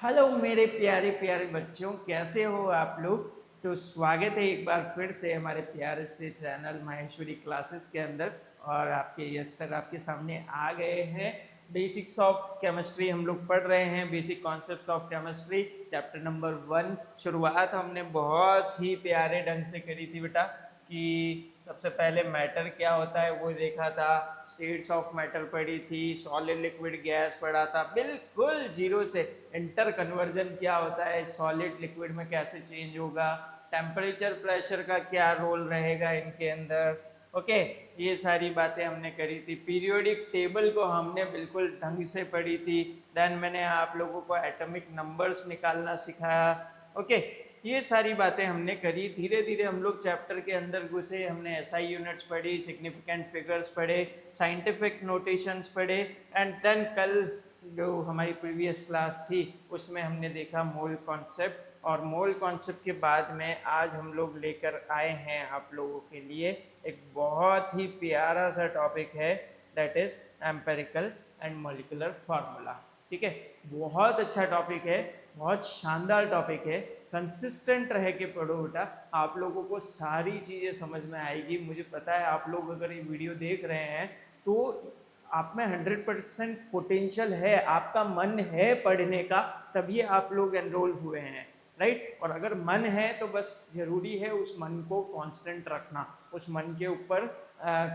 Hello मेरे प्यारे प्यारे बच्चों, कैसे हो आप लोग। तो स्वागत है एक बार फिर से हमारे प्यारे से चैनल माहेश्वरी क्लासेस के अंदर। और आपके यस सर आपके सामने आ गए हैं। बेसिक्स ऑफ केमिस्ट्री हम लोग पढ़ रहे हैं, basic concepts of chemistry chapter number 1। शुरुआत हमने बहुत ही प्यारे ढंग से करी थी बेटा कि सबसे पहले मैटर क्या होता है वो देखा था, स्टेट्स ऑफ मैटर पढ़ी थी, सॉलिड लिक्विड गैस पढ़ा था बिल्कुल जीरो से। इंटर कन्वर्जन क्या होता है, सॉलिड लिक्विड में कैसे चेंज होगा, टेम्परेचर प्रेशर का क्या रोल रहेगा इनके अंदर। ओके, ये सारी बातें हमने करी थी। पीरियोडिक टेबल को हमने बिल्कुल ढंग से पढ़ी थी। देन मैंने आप लोगों को एटॉमिक नंबर्स निकालना सिखाया। ओके, ये सारी बातें हमने करी। धीरे धीरे हम लोग चैप्टर के अंदर घुसे, हमने एसआई यूनिट्स पढ़ी, सिग्निफिकेंट फिगर्स पढ़े, साइंटिफिक नोटेशंस पढ़े। एंड देन कल जो हमारी प्रीवियस क्लास थी उसमें हमने देखा मोल कॉन्सेप्ट। और मोल कॉन्सेप्ट के बाद में आज हम लोग लेकर आए हैं आप लोगों के लिए एक बहुत ही प्यारा सा टॉपिक है, that is empirical and molecular formula. ठीक है, बहुत अच्छा टॉपिक है, बहुत शानदार टॉपिक है। कंसिस्टेंट रह के पढ़ो बेटा, आप लोगों को सारी चीज़ें समझ में आएगी। मुझे पता है आप लोग अगर ये वीडियो देख रहे हैं तो आप में 100% पोटेंशियल है, आपका मन है पढ़ने का, तभी आप लोग एनरोल हुए हैं, राइट। और अगर मन है तो बस ज़रूरी है उस मन को कांस्टेंट रखना, उस मन के ऊपर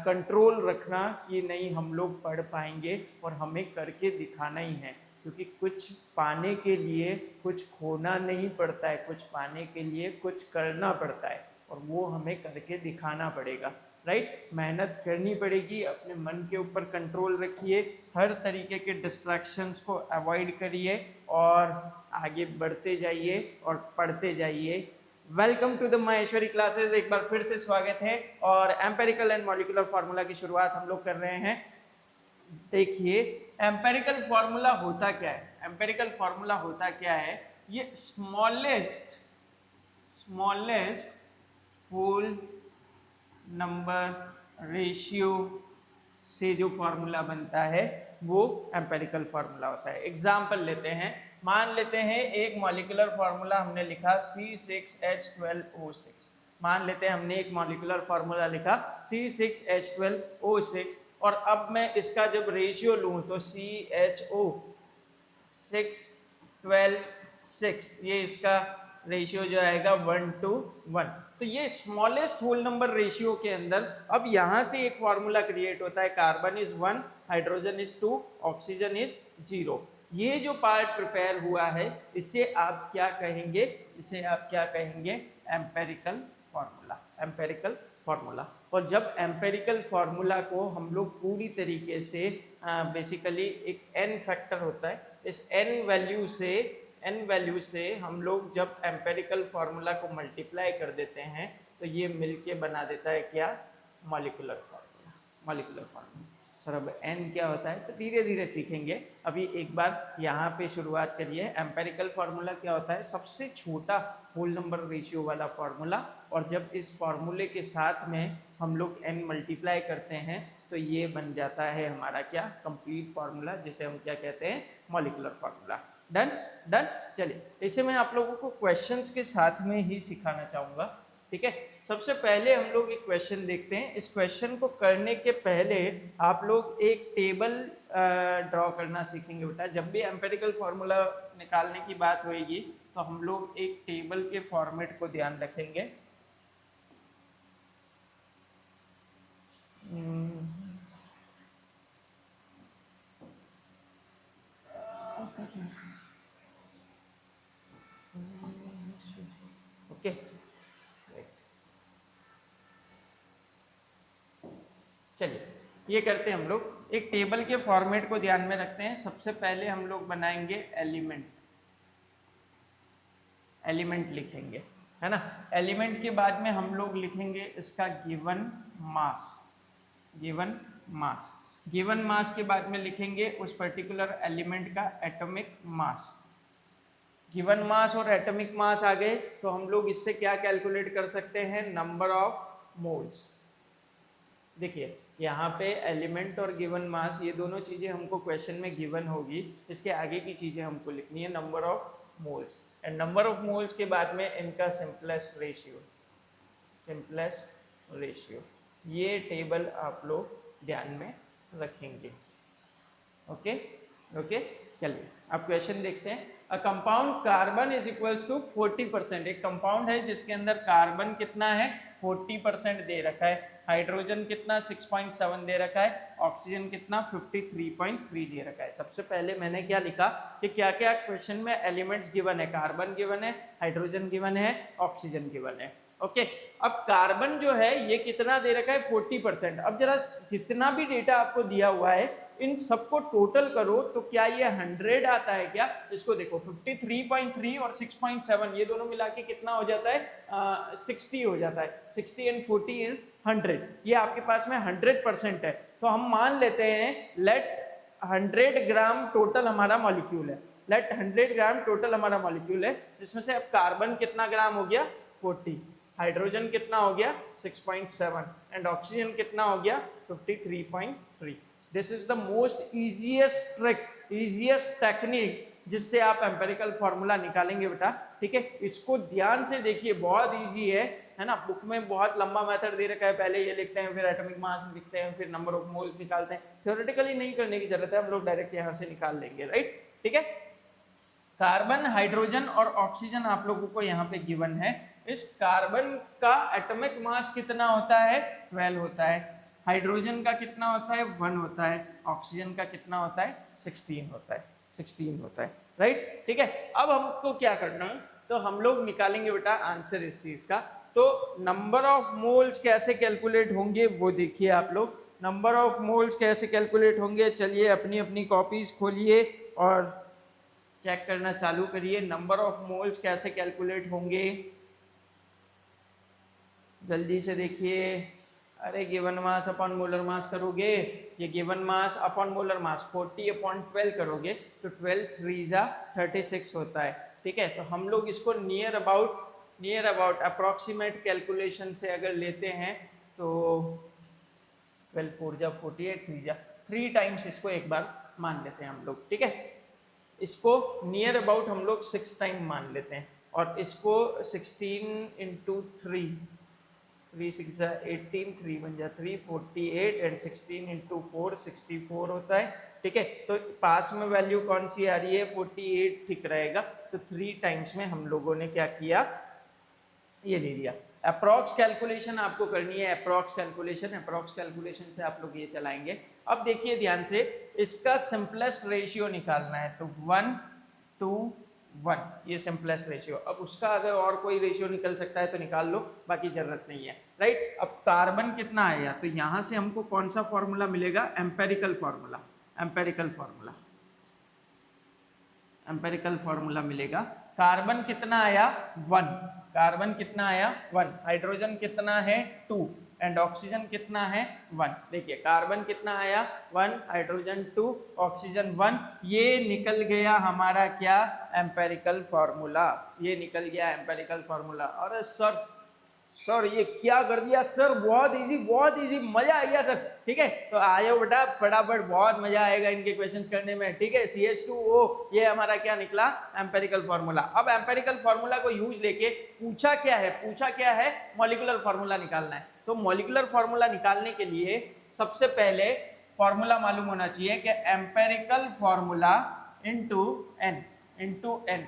कंट्रोल रखना कि नहीं हम लोग पढ़ पाएंगे और हमें करके दिखाना ही है। क्योंकि कुछ पाने के लिए कुछ खोना नहीं पड़ता है, कुछ पाने के लिए कुछ करना पड़ता है और वो हमें करके दिखाना पड़ेगा, राइट। मेहनत करनी पड़ेगी, अपने मन के ऊपर कंट्रोल रखिए, हर तरीके के डिस्ट्रैक्शंस को अवॉइड करिए और आगे बढ़ते जाइए और पढ़ते जाइए। Welcome to the Maheshwari classes, एक बार फिर से स्वागत है। और एम्पेरिकल एंड मॉलिक्यूलर फार्मूला की शुरुआत हम लोग कर रहे हैं। देखिए एम्पेरिकल फार्मूला होता क्या है, एम्पेरिकल फार्मूला होता क्या है, ये स्मॉलेस्ट होल नंबर रेशियो से जो फार्मूला बनता है वो एम्पेरिकल फार्मूला होता है। एग्जाम्पल लेते हैं, मान लेते हैं एक मॉलिक्यूलर फार्मूला हमने लिखा C6H12O6। मान लेते हैं हमने एक मॉलिक्यूलर फार्मूला लिखा C6H12O6 और अब मैं इसका जब रेशियो लूँ तो CHO 6 12 6, ये इसका रेशियो जो आएगा 1:1। तो ये स्मॉलेस्ट होल नंबर रेशियो के अंदर अब यहाँ से एक फॉर्मूला क्रिएट होता है, carbon is 1, hydrogen is 2, oxygen is 0। ये जो पार्ट प्रिपेयर हुआ है इसे आप क्या कहेंगे, इसे आप क्या कहेंगे, एम्पेरिकल फार्मूला, एम्पेरिकल फार्मूला। और जब एम्पेरिकल फार्मूला को हम लोग पूरी तरीके से बेसिकली एक n फैक्टर होता है, इस n वैल्यू से हम लोग जब एम्पेरिकल फार्मूला को मल्टीप्लाई कर देते हैं तो ये मिलके बना देता है क्या, molecular formula, molecular formula. Sir अब n क्या होता है तो धीरे धीरे सीखेंगे, अभी एक बार यहाँ पे शुरुआत करिए। एम्पेरिकल फार्मूला क्या होता है, सबसे छोटा होल नंबर रेशियो वाला फार्मूला। और जब इस फार्मूले के साथ में हम लोग n मल्टीप्लाई करते हैं तो ये बन जाता है हमारा क्या, कंप्लीट फार्मूला, जिसे हम क्या कहते हैं, मॉलिक्यूलर फार्मूला। Done done. चलिए इसे मैं आप लोगों को क्वेश्चंस के साथ में ही सिखाना चाहूँगा, ठीक है। सबसे पहले हम लोग एक क्वेश्चन देखते हैं। इस क्वेश्चन को करने के पहले आप लोग एक टेबल ड्रॉ करना सीखेंगे बेटा। जब भी एम्पेरिकल फार्मूला निकालने की बात होगी तो हम लोग एक टेबल के फॉर्मेट को ध्यान रखेंगे। ओके, चलिए ये करते हैं हम लोग, एक टेबल के फॉर्मेट को ध्यान में रखते हैं। सबसे पहले हम लोग बनाएंगे एलिमेंट, एलिमेंट लिखेंगे, है ना। एलिमेंट के बाद में हम लोग लिखेंगे इसका given mass, given mass. Given mass के बाद में लिखेंगे उस पर्टिकुलर एलिमेंट का एटॉमिक मास। गिवन मास और एटॉमिक मास आ गए तो हम लोग इससे क्या कैलकुलेट कर सकते हैं, नंबर ऑफ मोल्स। देखिए यहाँ पे एलिमेंट और गिवन मास ये दोनों चीज़ें हमको क्वेश्चन में गिवन होगी, इसके आगे की चीज़ें हमको लिखनी है। Number of moles, and number of moles के बाद में इनका सिंपलेस्ट रेशियो, ये टेबल आप लोग ध्यान में रखेंगे। ओके ओके, चलिए अब क्वेश्चन देखते हैं। A compound carbon is equals to 40%, एक कंपाउंड है जिसके अंदर कार्बन कितना है 40% दे रखा है, हाइड्रोजन कितना 6.7 दे रखा है, ऑक्सीजन कितना 53.3 दे रखा है। सबसे पहले मैंने क्या लिखा कि क्या क्या क्वेश्चन में एलिमेंट्स गिवन है, कार्बन गिवन है, हाइड्रोजन गिवन है, ऑक्सीजन गिवन है। ओके, अब कार्बन जो है ये कितना दे रखा है 40%। अब जरा जितना भी डेटा आपको दिया हुआ है इन सबको टोटल करो तो क्या ये 100 आता है क्या? इसको देखो 53.3 और 6.7 ये दोनों मिला के कितना हो जाता है 60 हो जाता है। 60 एंड 40 इज 100, ये आपके पास में 100% है। तो हम मान लेते हैं लेट 100 ग्राम टोटल हमारा मॉलिक्यूल है, लेट 100 ग्राम टोटल हमारा मॉलिक्यूल है, जिसमें से अब कार्बन कितना ग्राम हो गया 40, हाइड्रोजन कितना हो गया 6.7 एंड ऑक्सीजन कितना हो गया 53.3। This is the most easiest trick, easiest technique जिससे आप एम्पेरिकल फॉर्मूला निकालेंगे बेटा। ठीक है, इसको ध्यान से देखिए, बहुत इजी है ना। बुक में बहुत लंबा मेथड दे रखा है, पहले ये लिखते हैं फिर एटॉमिक मास लिखते हैं फिर नंबर ऑफ मोल्स निकालते हैं। थ्योरेटिकली नहीं करने की जरूरत है, हम लोग डायरेक्ट यहाँ से निकाल लेंगे, राइट। ठीक है, कार्बन हाइड्रोजन और ऑक्सीजन आप लोगों को यहाँ पे गिवन है। इस कार्बन का एटॉमिक मास कितना होता है 12 होता है, हाइड्रोजन का कितना होता है 1 होता है, ऑक्सीजन का कितना होता है 16 होता है, 16 होता है, राइट। ठीक है, अब हमको क्या करना है तो हम लोग निकालेंगे बेटा आंसर इस चीज का। तो नंबर ऑफ मोल्स कैसे कैलकुलेट होंगे वो देखिए आप लोग, नंबर ऑफ मोल्स कैसे कैलकुलेट होंगे। चलिए अपनी अपनी कॉपीज खोलिए और चेक करना चालू करिए, नंबर ऑफ मोल्स कैसे कैलकुलेट होंगे जल्दी से देखिए। अरे given mass upon molar mass करोगे, ये given mass upon molar mass 40/12 करोगे तो 12 3 जा 36 होता है। ठीक है, तो हम लोग इसको नियर अबाउट अप्रॉक्सीमेट कैलकुलेशन से अगर लेते हैं तो 12 4 जा 48 3 जा 3 टाइम्स इसको एक बार मान लेते हैं हम लोग। ठीक है, इसको नियर अबाउट हम लोग 6 टाइम मान लेते हैं और इसको 16 इंटू 3 3 6 18 3 बन जा 348 एंड 16 इंटू 4 64 होता है। ठीक है, तो पास में वैल्यू कौन सी आ रही है 48 ठीक रहेगा, तो 3 टाइम्स में हम लोगों ने क्या किया ये ले लिया। अप्रॉक्स कैलकुलेशन आपको करनी है, अप्रॉक्स कैलकुलेशन से आप लोग ये चलाएंगे। अब देखिए ध्यान से, इसका सिंपलेस्ट रेशियो निकालना है तो 1:1 ये सिंपलेस्ट रेशियो। अब उसका अगर और कोई रेशियो निकल सकता है तो निकाल लो, बाकी जरूरत नहीं है, राइट। अब कार्बन कितना आया तो यहां से हमको कौन सा फॉर्मूला मिलेगा एम्पेरिकल फॉर्मूला मिलेगा। कार्बन कितना आया 1, कार्बन कितना आया 1, हाइड्रोजन कितना है 2 एंड ऑक्सीजन कितना है 1। देखिए कार्बन कितना आया 1, हाइड्रोजन 2, ऑक्सीजन 1, ये निकल गया हमारा क्या एम्पेरिकल फॉर्मूला, ये निकल गया एम्पेरिकल फॉर्मूला। अरे सर ये क्या कर दिया सर, बहुत इजी, मजा आ गया सर। ठीक है, तो आयो बेटा फटाफट, बहुत मजा आएगा इनके क्वेश्चंस करने में। ठीक है, CH2O ये हमारा क्या निकला एम्पेरिकल फॉर्मूला। अब एम्पेरिकल फॉर्मूला को यूज लेके पूछा क्या है मॉलिक्यूलर फॉर्मूला निकालना है। तो मॉलिक्यूलर फॉर्मूला निकालने के लिए सबसे पहले फॉर्मूला मालूम होना चाहिए कि एम्पेरिकल फॉर्मूला इंटू एन,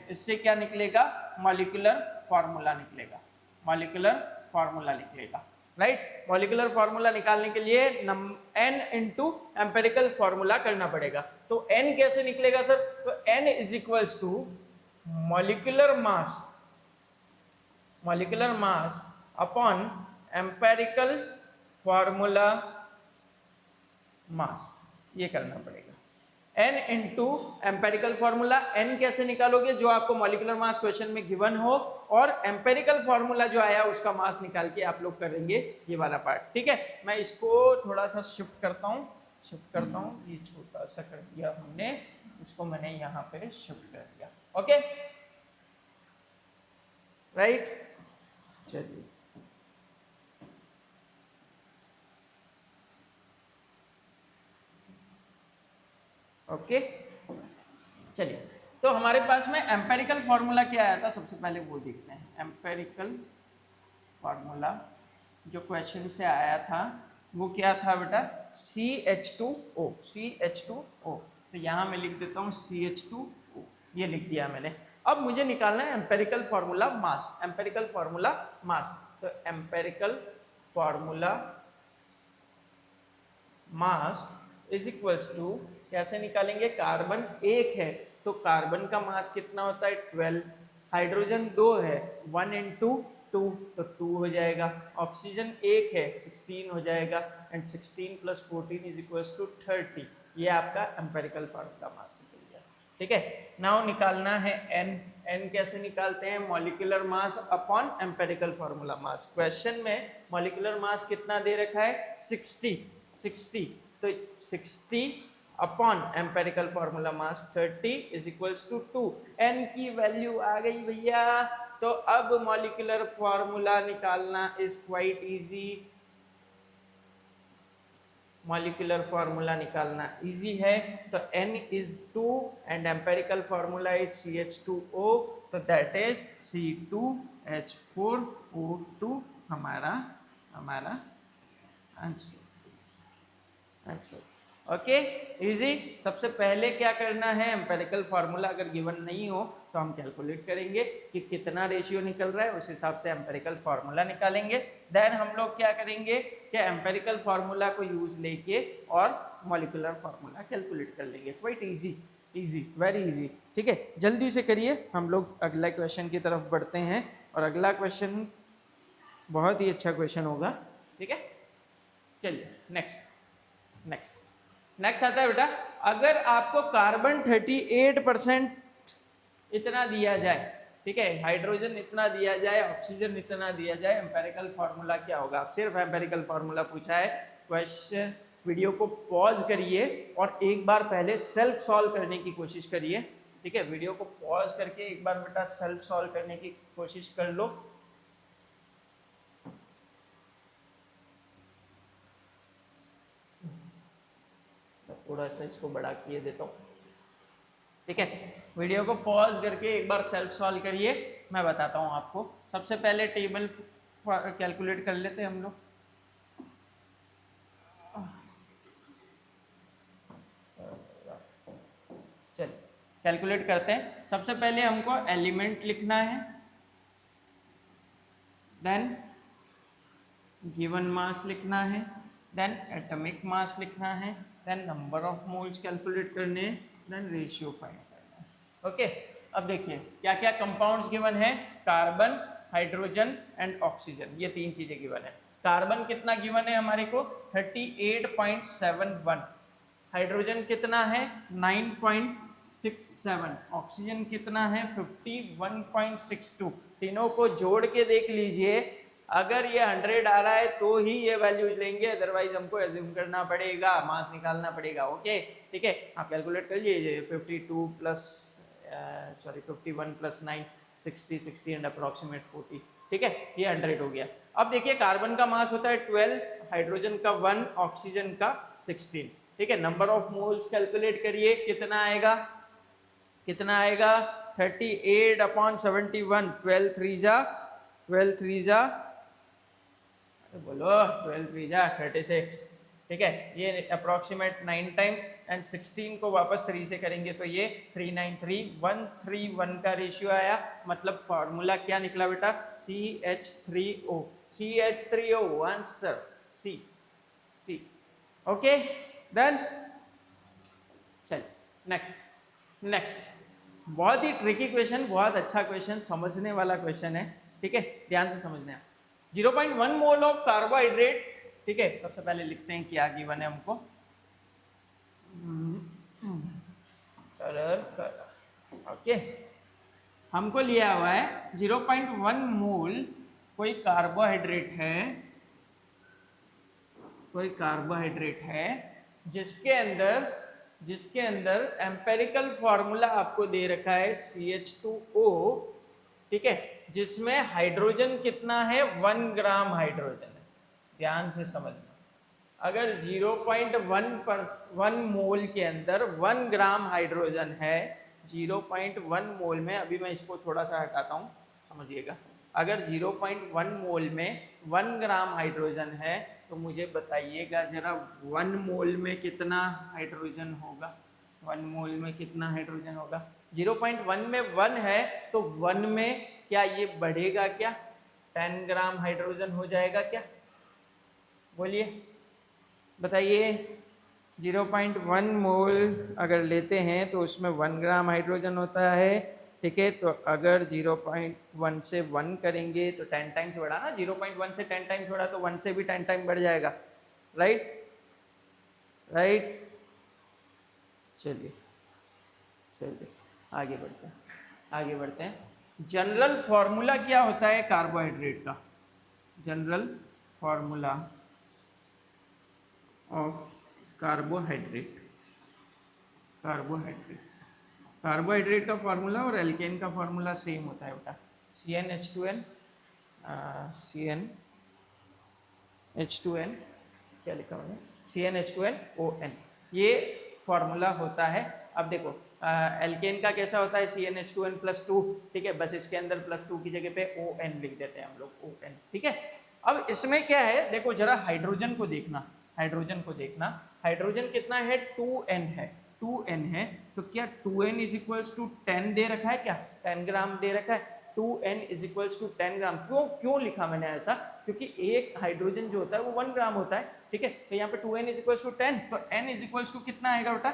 इससे क्या निकलेगा मॉलिक्यूलर फॉर्मूला निकलेगा, राइट। मॉलिक्यूलर फॉर्मूला निकालने के लिए n इंटू एम्पेरिकल फॉर्मूला करना पड़ेगा। तो n कैसे निकलेगा सर, तो n is equals to molecular mass upon empirical formula mass, ये करना पड़ेगा। n into empirical formula, n कैसे निकालोगे जो आपको मॉलिक्यूलर मास क्वेश्चन में गिवन हो, और एम्पेरिकल फॉर्मूला जो आया उसका मास निकाल के आप लोग करेंगे ये वाला पार्ट। ठीक है, मैं इसको थोड़ा सा शिफ्ट करता हूँ, ये छोटा सा कर दिया हमने, इसको मैंने यहाँ पे शिफ्ट कर दिया। ओके राइट, चलिए ओके चलिए तो हमारे पास में एम्पेरिकल फॉर्मूला क्या आया था, सबसे पहले वो देखते हैं। एम्पेरिकल फॉर्मूला जो क्वेश्चन से आया था वो क्या था बेटा, CH2O। CH2O, तो यहाँ मैं लिख देता हूँ CH2O, ये लिख दिया मैंने। अब मुझे निकालना है empirical formula mass. Empirical formula mass, तो empirical formula mass is equals to, कैसे निकालेंगे, कार्बन एक है तो कार्बन का मास कितना होता है 12, हाइड्रोजन 2 है 1 इंटू 2 तो 2 हो जाएगा, ऑक्सीजन एक है 16 हो जाएगा, and 16 plus 14 is equals to 30। ये आपका एम्पेरिकल फॉर्मूला मास निकल गया। ठीक है, नाउ निकालना है एन। एन कैसे निकालते हैं, molecular mass upon empirical formula mass. Question में मॉलिक्यूलर मास कितना दे रखा है 60, तो 60 upon empirical formula mass 30 is equals to 2। N की वैल्यू आ गई भैया, तो अब मॉलिक्यूलर फॉर्मूला निकालना is quite easy. Molecular formula निकालना इजी है, तो N is 2 and empirical formula is CH2O, तो दैट इज C2H4O2 हमारा आंसर। Okay, easy. सबसे पहले क्या करना है, एम्पेरिकल फार्मूला अगर गिवन नहीं हो तो हम कैलकुलेट करेंगे कि कितना रेशियो निकल रहा है, उस हिसाब से एम्पेरिकल फार्मूला निकालेंगे। देन हम लोग क्या करेंगे कि एम्पेरिकल फार्मूला को यूज लेके और मॉलिक्यूलर फार्मूला कैलकुलेट कर लेंगे। Quite easy, very easy. ठीक है, जल्दी से करिए, हम लोग अगला क्वेश्चन की तरफ बढ़ते हैं, और अगला क्वेश्चन बहुत ही अच्छा क्वेश्चन होगा। ठीक है, चलिए नेक्स्ट आता है बेटा, अगर आपको कार्बन 38% इतना दिया जाए, ठीक है, हाइड्रोजन इतना दिया जाए, ऑक्सीजन इतना दिया जाए, एम्पेरिकल फार्मूला क्या होगा। सिर्फ एम्पेरिकल फार्मूला पूछा है क्वेश्चन। वीडियो को पॉज करिए और एक बार पहले सेल्फ सॉल्व करने की कोशिश करिए। ठीक है, वीडियो को पॉज करके एक बार बेटा सेल्फ सॉल्व करने की कोशिश कर लो। थोड़ा सा इसको बड़ा किए देता हूँ। ठीक है, वीडियो को पॉज करके एक बार सेल्फ सॉल्व करिए, मैं बताता हूँ आपको। सबसे पहले टेबल कैलकुलेट कर लेते हैं हम लोग। चलिए कैलकुलेट करते हैं। सबसे पहले हमको एलिमेंट लिखना है, देन गिवन मास लिखना है, देन एटॉमिक मास लिखना है, then number of moles calculate करने हैं, देन रेशियो फाइंड करना है। ओके, अब देखिए क्या क्या कंपाउंड्स गिवन है, कार्बन, हाइड्रोजन एंड ऑक्सीजन, ये तीन चीजें गिवन है। कार्बन कितना गिवन है हमारे को 38.71, हाइड्रोजन कितना है 9.67, ऑक्सीजन कितना है 51.62। तीनों को जोड़ के देख लीजिए, अगर ये 100 आ रहा है तो ही ये वैल्यूज लेंगे, अदरवाइज हमको एज्यूम करना पड़ेगा, मास निकालना पड़ेगा। ओके, ठीक है, आप कैलकुलेट कर लीजिए। 51 प्लस 9 60 एंड अप्रॉक्सीमेट 40। ठीक है, ये 100 हो गया। अब देखिए कार्बन का मास होता है 12, हाइड्रोजन का 1, ऑक्सीजन का 16। ठीक है, नंबर ऑफ मोल्स कैलकुलेट करिए, कितना आएगा 38/71, 12 3 जा बोलो 12 3 जा 36। ठीक है, ये अप्रॉक्सीमेट 9 टाइम्स, एंड 16 को वापस 3 से करेंगे तो ये 393 का रेशियो आया। मतलब फार्मूला क्या निकला बेटा, CH3O। Answer C. Okay, done. चलिए नेक्स्ट बहुत ही ट्रिकी क्वेश्चन, बहुत अच्छा क्वेश्चन, समझने वाला क्वेश्चन है। ठीक है, ध्यान से समझना है। 0.1 मोल ऑफ कार्बोहाइड्रेट। ठीक है, सबसे पहले लिखते हैं क्या गिवन है हमको। ओके, हमको लिया हुआ है 0.1 मोल कोई कार्बोहाइड्रेट है, जिसके अंदर एम्पेरिकल फॉर्मूला आपको दे रखा है CH2O। ठीक है, जिसमें हाइड्रोजन कितना है 1 ग्राम हाइड्रोजन है। ध्यान से समझना, अगर 0.1 मोल के अंदर 1 ग्राम हाइड्रोजन है 0.1 मोल में, अभी मैं इसको थोड़ा सा हटाता हूँ समझिएगा, अगर 0.1 मोल में 1 ग्राम हाइड्रोजन है तो मुझे बताइएगा जरा 1 मोल में कितना हाइड्रोजन होगा। 1 मोल में कितना हाइड्रोजन होगा? 0.1 में 1 है तो 1 में क्या ये बढ़ेगा क्या? 10 ग्राम हाइड्रोजन हो जाएगा क्या? बोलिए बताइए। 0.1 मोल अगर लेते हैं तो उसमें 1 ग्राम हाइड्रोजन होता है, ठीक है। तो अगर 0.1 से 1 करेंगे तो 10 टाइम्स बढ़ा ना, 0.1 से 10 टाइम्स बढ़ा तो 1 से भी 10 टाइम बढ़ जाएगा, राइट राइट। चलिए चलिए आगे बढ़ते हैं, आगे बढ़ते हैं। जनरल फॉर्मूला क्या होता है कार्बोहाइड्रेट का? General formula of carbohydrate, carbohydrate, carbohydrate का फॉर्मूला और एल्केन का फॉर्मूला सेम होता है बेटा, CnH2n, CnH2n, क्या लिखा मैंने, CnH2nOn, ये फॉर्मूला होता है। अब देखो एल्केन का कैसा होता है, CnH2n+2, ठीक है, बस इसके अंदर +2 की जगह पे ON लिख देते हैं हम लोग, ON, ठीक है। अब इसमें क्या है, देखो जरा हाइड्रोजन को देखना, हाइड्रोजन को देखना, हाइड्रोजन कितना है, 2n है, 2n है, तो क्या 2n इज इक्वल्स टू 10 दे रखा है क्या, 10 ग्राम दे रखा है, 2n इज इक्वल्स टू 10 ग्राम। क्यों क्यों लिखा मैंने ऐसा, क्योंकि एक हाइड्रोजन जो होता है वो 1 ग्राम होता है, ठीक है। तो यहाँ पे 2n इज इक्वल्स टू 10, तो n इज इक्वल्स टू कितना आएगा बेटा,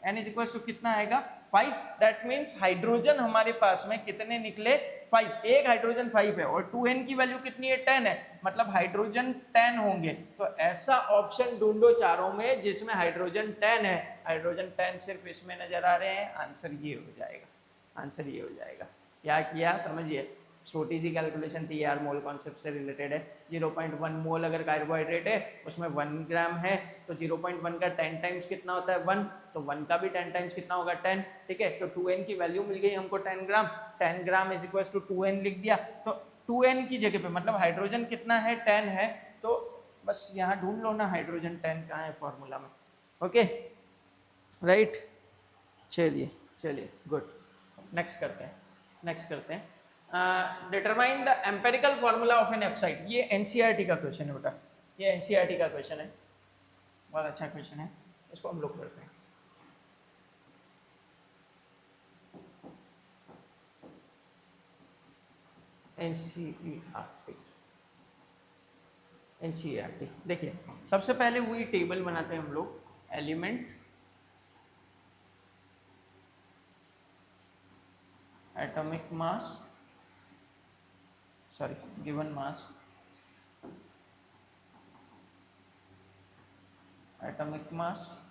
n इज इक्वल्स टू कितना आएगा, 5। दैट मीन्स हाइड्रोजन हमारे पास में कितने निकले, 5। एक हाइड्रोजन 5 है और 2n की वैल्यू कितनी है, 10 है, मतलब हाइड्रोजन 10 होंगे। तो ऐसा ऑप्शन ढूंढो चारों में जिसमें हाइड्रोजन 10 है, हाइड्रोजन 10 सिर्फ इसमें नजर आ रहे हैं, आंसर ये हो जाएगा, आंसर ये हो जाएगा। क्या किया समझिए, छोटी सी कैलकुलेशन थी यार, मोल कॉन्सेप्ट से रिलेटेड है। 0.1 मोल अगर कार्बोहाइड्रेट है उसमें 1 ग्राम है, तो 0.1 का 10 टाइम्स कितना होता है, 1, तो 1 का भी 10 टाइम्स कितना होगा, 10, ठीक है। तो 2n की वैल्यू मिल गई हमको 10 gram, 10 gram is equal to 2n लिख दिया, तो 2n की जगह पे मतलब हाइड्रोजन कितना है, 10 है, तो बस यहाँ ढूंढ लो ना हाइड्रोजन 10 कहाँ है फॉर्मूला में, ओके राइट। चलिए चलिए गुड, नेक्स्ट करते हैं, नेक्स्ट करते हैं। Determine the empirical formula of an oxide, ये एनसीईआरटी का क्वेश्चन है बेटा, ये एनसीईआरटी का क्वेश्चन है, बहुत अच्छा क्वेश्चन है, इसको हम लोग करते हैं। एनसीईआरटी, एनसीईआरटी देखिए, सबसे पहले वही टेबल बनाते हैं हम लोग, element, atomic mass, sorry given mass, atomic mass,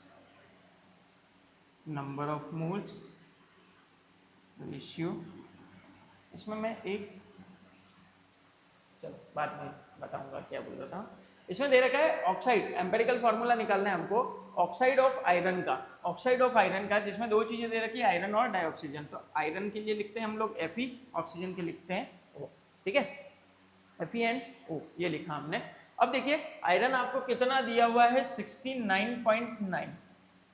number of moles, ratio. इसमें मैं एक, चलो बाद में बताऊंगा क्या बोल रहा था। इसमें दे रखा है ऑक्साइड, एम्पेरिकल फार्मूला निकालना है हमको ऑक्साइड ऑफ आयरन का, ऑक्साइड ऑफ आयरन का, जिसमें दो चीजें दे रखी है, आयरन और डाइऑक्सीजन। तो आयरन के लिए लिखते हैं हम लोग Fe, ऑक्सीजन के लिखते हैं O, ठीक है, Fe&O ये लिखा हमने। अब देखिए आयरन आपको कितना दिया हुआ है, 69.9,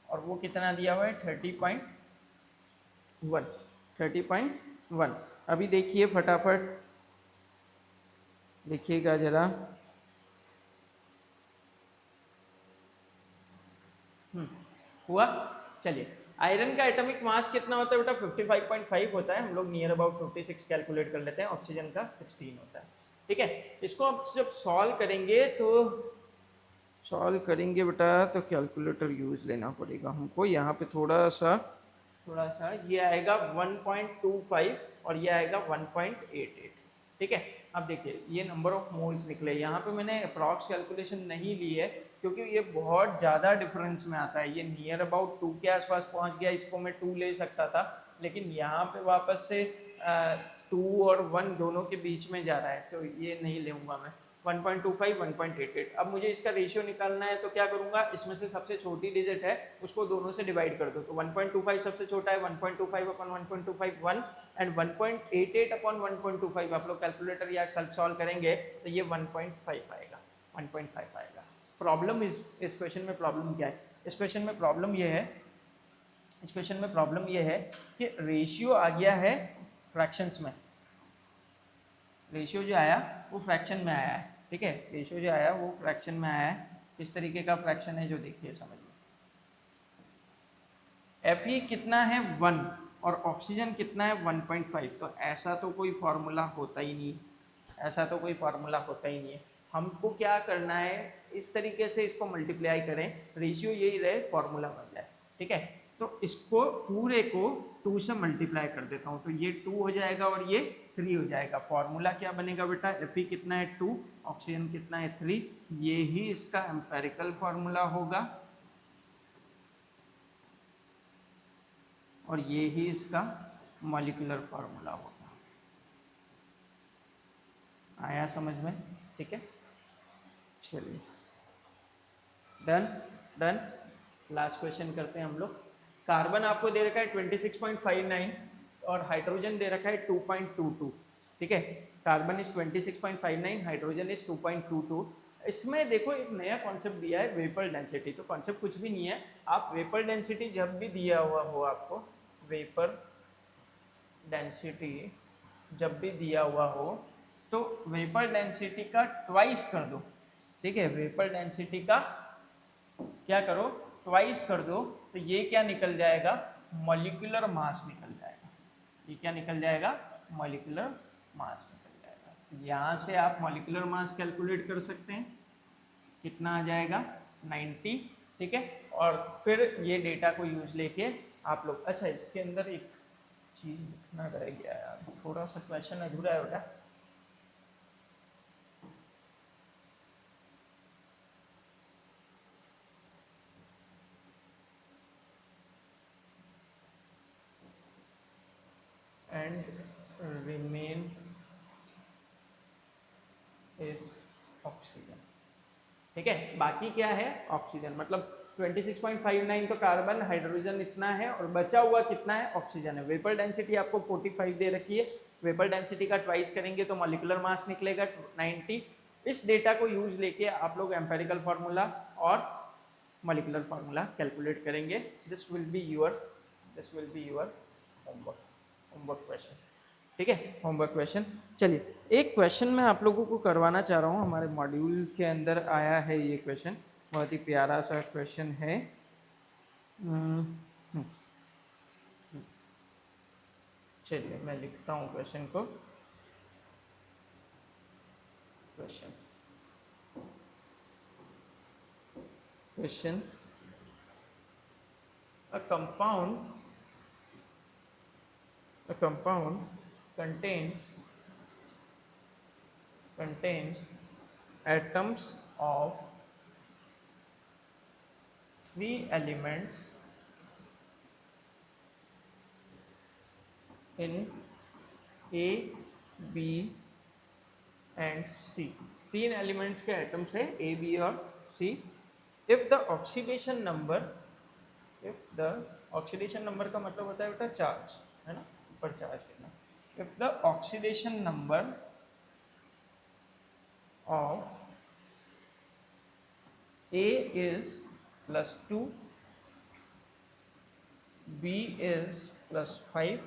और वो कितना दिया हुआ है, 30.1, 30.1। अभी देखिए फटाफट देखिएगा जरा, हुआ। चलिए आयरन का एटॉमिक मास कितना होता है बेटा, 55.5 होता है, हम लोग नियर अबाउट 56 कैलकुलेट कर लेते हैं, ऑक्सीजन का 16 होता है, ठीक है। इसको आप जब सॉल्व करेंगे तो सॉल्व करेंगे बेटा तो कैलकुलेटर यूज लेना पड़ेगा हमको, यहाँ पे थोड़ा सा ये आएगा 1.25 और ये आएगा 1.88, ठीक है। अब देखिए ये नंबर ऑफ मोल्स निकले, यहाँ पे मैंने अप्रॉक्स कैलकुलेशन नहीं ली है क्योंकि ये बहुत ज़्यादा डिफरेंस में आता है, ये नियर अबाउट 2 के आसपास पहुँच गया, इसको मैं 2 ले सकता था, लेकिन यहाँ पे वापस से 2 और 1 दोनों के बीच में जा रहा है, तो ये नहीं लूँगा मैं। 1.25, 1.88। अब मुझे इसका रेशियो निकालना है तो क्या करूंगा, इसमें से सबसे छोटी डिजिट है उसको दोनों से डिवाइड कर दो, तो 1.25 सबसे छोटा है, 1.25 अपॉन 1.25 1, एंड 1.88 अपॉन 1.25 आप लोग कैलकुलेटर या सेल्फ सॉल्व करेंगे तो ये 1.5 आएगा, 1.5 आएगा। प्रॉब्लम इस क्वेश्चन में प्रॉब्लम क्या है, इस क्वेश्चन में प्रॉब्लम ये है इस क्वेश्चन में प्रॉब्लम ये है कि रेशियो आ गया है फ्रैक्शंस में, रेशियो जो आया वो फ्रैक्शन में आया है, ठीक है, रेशियो जो आया वो फ्रैक्शन में आया है। किस तरीके का फ्रैक्शन है जो देखिए समझिए, Fe कितना है 1 और ऑक्सीजन कितना है 1.5, तो ऐसा तो कोई फॉर्मूला होता ही नहीं, ऐसा तो कोई फार्मूला होता ही नहीं है। हमको क्या करना है, इस तरीके से इसको मल्टीप्लाई करें, रेशियो यही रहे, फॉर्मूला बन जाए, ठीक है। तो इसको पूरे को 2 से मल्टीप्लाई कर देता हूँ, तो ये 2 हो जाएगा और ये 3 हो जाएगा। फॉर्मूला क्या बनेगा बेटा, Fe कितना है 2, ऑक्सीजन कितना है 3, ये ही इसका एम्पेरिकल फॉर्मूला होगा और ये ही इसका मॉलिक्यूलर फार्मूला होगा। आया समझ में, ठीक है। चलिए डन डन। लास्ट क्वेश्चन करते हैं हम लोग। कार्बन आपको दे रखा है 26.59 और हाइड्रोजन दे रखा है 2.22, ठीक है। Carbon is 26.59, hydrogen is 2.22। इसमें देखो एक नया कॉन्सेप्ट दिया है वेपर डेंसिटी, तो कॉन्सेप्ट कुछ भी नहीं है। आप वेपर डेंसिटी जब भी दिया हुआ हो, आपको वेपर डेंसिटी जब भी दिया हुआ हो तो वेपर डेंसिटी का ट्वाइस कर दो, ठीक है। वेपर डेंसिटी का क्या करो, ट्वाइस कर दो, तो ये क्या निकल जाएगा, मॉलिक्यूलर मास निकल जाएगा। ये क्या निकल जाएगा, मॉलिक्यूलर मास निकल जाएगा। तो यहाँ से आप मॉलिक्यूलर मास कैलकुलेट कर सकते हैं, कितना आ जाएगा 90, ठीक है। और फिर ये डेटा को यूज लेके आप लोग, अच्छा इसके अंदर एक चीज़ लिखना रह गया यार, थोड़ा सा क्वेश्चन अधूरा है बेटा। एंड रिमेन इज ऑक्सीजन, ठीक है। बाकी क्या है, ऑक्सीजन, मतलब 26.59 तो कार्बन, हाइड्रोजन इतना है और बचा हुआ कितना है, ऑक्सीजन है। वेपर डेंसिटी आपको 45 दे रखी है, वेपर डेंसिटी का ट्वाइस करेंगे तो मॉलिक्यूलर मास निकलेगा 90। इस डेटा को यूज लेके आप लोग एम्पेरिकल फार्मूला और मॉलिक्यूलर फार्मूला कैलकुलेट करेंगे। This will be your homework, question, ठीक है, होमवर्क क्वेश्चन। चलिए एक क्वेश्चन मैं आप लोगों को करवाना चाह रहा हूँ, हमारे मॉड्यूल के अंदर आया है ये क्वेश्चन, बहुत ही प्यारा सा क्वेश्चन है। चलिए मैं लिखता हूँ क्वेश्चन को। Question, a compound contains atoms of 3 elements in A, B and C। 3 elements के एटम्स है A, B और C। if the oxidation number का मतलब होता है बेटा चार्ज, है ना, ऊपर चार्ज लेना। if the oxidation number of A is +2, B is +5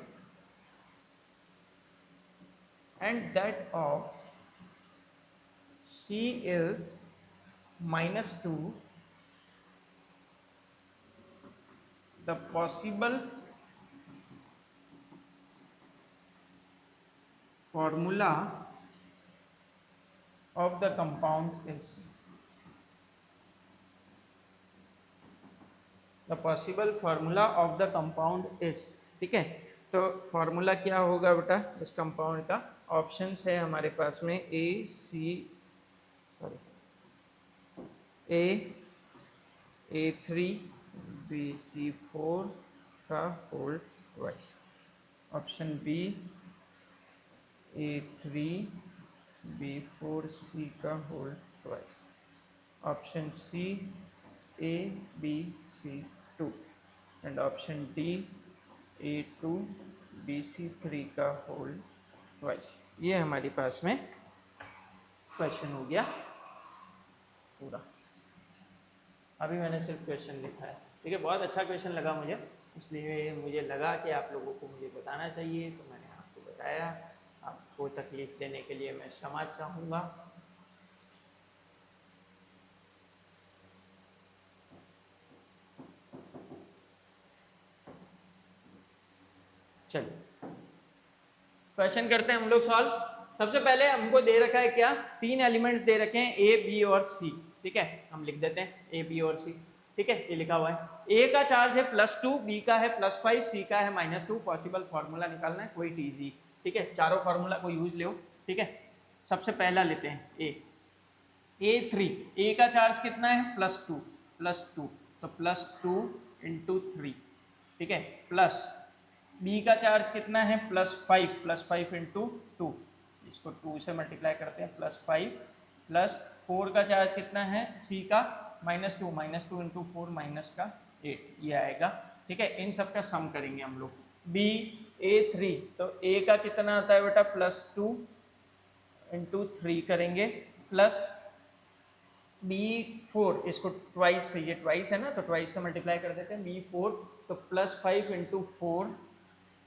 and that of C is -2, the possible formula of the compound is, the possible formula of the compound is, ठीक है। तो फॉर्मूला क्या होगा बेटा इस कंपाउंड का, options है हमारे पास में A3 BC4 का whole twice, option B A3 B4C का whole twice, option C ABC2 and option D A2 BC3 का होल ट्वाइस। ये हमारे पास में क्वेश्चन हो गया पूरा। अभी मैंने सिर्फ क्वेश्चन लिखा है, ठीक है। बहुत अच्छा क्वेश्चन लगा मुझे, इसलिए मुझे लगा कि आप लोगों को मुझे बताना चाहिए, तो मैंने आपको बताया। आपको तकलीफ़ देने के लिए मैं क्षमा चाहूँगा। चलिए क्वेश्चन करते हैं हम लोग सॉल्व। सबसे पहले हमको दे रखा है क्या, 3 एलिमेंट्स दे रखे हैं ए बी और सी। ठीक है, हम लिख देते हैं ए बी और सी। ठीक है, ये लिखा हुआ है। ए का चार्ज है +2, बी का है +5, सी का है -2। पॉसिबल फार्मूला निकालना है, कोई टीजी। ठीक है, चारों फार्मूला को यूज लो। ठीक है, सबसे पहला लेते हैं A3। ए का चार्ज कितना है +2 तो +2 × 3। ठीक है, प्लस बी का चार्ज कितना है +5 × 2, इसको 2 से मल्टीप्लाई करते हैं, +5 प्लस 4 का चार्ज कितना है सी का -2 × 4 -8 ये आएगा। ठीक है, इन सब का सम करेंगे हम लोग। बी A3 तो ए का कितना आता है बेटा +2 × 3 करेंगे, प्लस B4 इसको ट्वाइस से, ये ट्वाइस है ना तो ट्वाइस से मल्टीप्लाई कर देते हैं। B4 तो +5 × 4।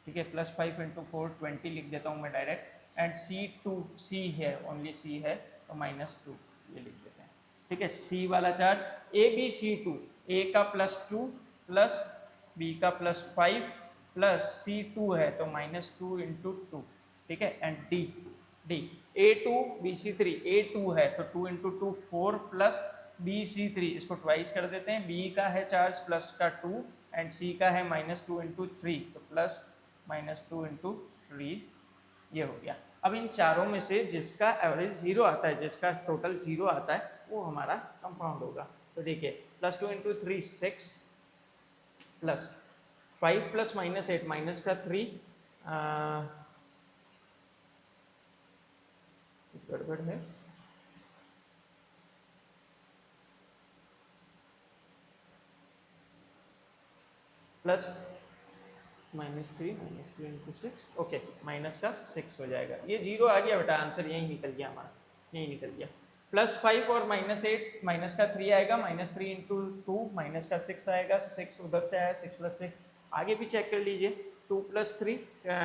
ठीक है, +5 × 4 20 लिख देता हूँ मैं डायरेक्ट। एंड C2 सी है, ओनली सी है तो -2 ये लिख देते हैं। ठीक है, सी वाला चार्ज ABC2, ए का +2 प्लस बी का +5 प्लस C2 है तो -2 × 2। ठीक है, and D A2 BC3, A2 है तो 2 × 2 4 प्लस BC3 इसको ट्वाइस कर देते हैं। बी का है चार्ज प्लस का 2 एंड सी का है -2 × 3 तो प्लस -2 × 3 ये हो गया। अब इन चारों में से जिसका एवरेज 0 आता है, जिसका टोटल 0 आता है, वो हमारा कंपाउंड होगा। तो देखिए +2 × 3 6 प्लस 5 प्लस -8 माइनस का 3 गड़बड़ है, प्लस -3 × 6 ओके माइनस का 6 हो जाएगा। ये 0 आ गया बेटा, आंसर यही निकल गया हमारा, यही निकल गया। +5 और -8 माइनस का 3 आएगा, -3 × 2 माइनस का 6 आएगा, 6 उधर से आया, 6 + 6 आगे भी चेक कर लीजिए। 2 + 3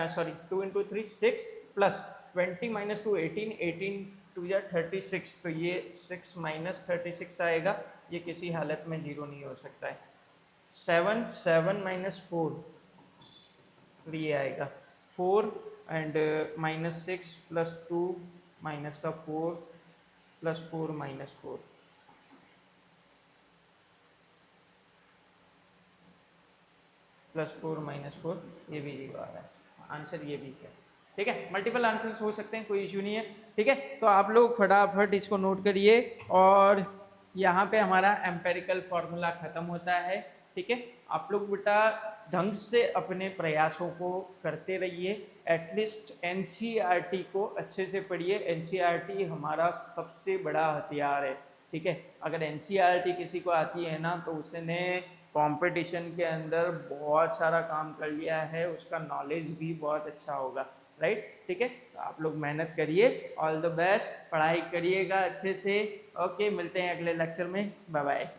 सॉरी 2 × 3 6 प्लस 20 - 2 18, 18 2 या 36 तो ये 6 - 36 आएगा। ये किसी हालत में 0 नहीं हो सकता है। 7 7 - 4 ये आएगा 4 एंड -6 + 2 माइनस का 4 + 4 - 4 +4 - 4 ये भी 0 आ रहा है, आंसर ये भी है। ठीक है, मल्टीपल आंसर्स हो सकते हैं, कोई इशू नहीं है। ठीक है, तो आप लोग फटाफट इसको नोट करिए और यहाँ पे हमारा एम्पेरिकल फार्मूला ख़त्म होता है। ठीक है, आप लोग बेटा ढंग से अपने प्रयासों को करते रहिए। एटलीस्ट एनसीईआरटी को अच्छे से पढ़िए। एनसीईआरटी हमारा सबसे बड़ा हथियार है। ठीक है, अगर एनसीईआरटी किसी को आती है ना तो उसने कंपटीशन के अंदर बहुत सारा काम कर लिया है, उसका नॉलेज भी बहुत अच्छा होगा। राइट, ठीक है, तो आप लोग मेहनत करिए। ऑल द बेस्ट, पढ़ाई करिएगा अच्छे से। ओके, मिलते हैं अगले लेक्चर में। Bye bye.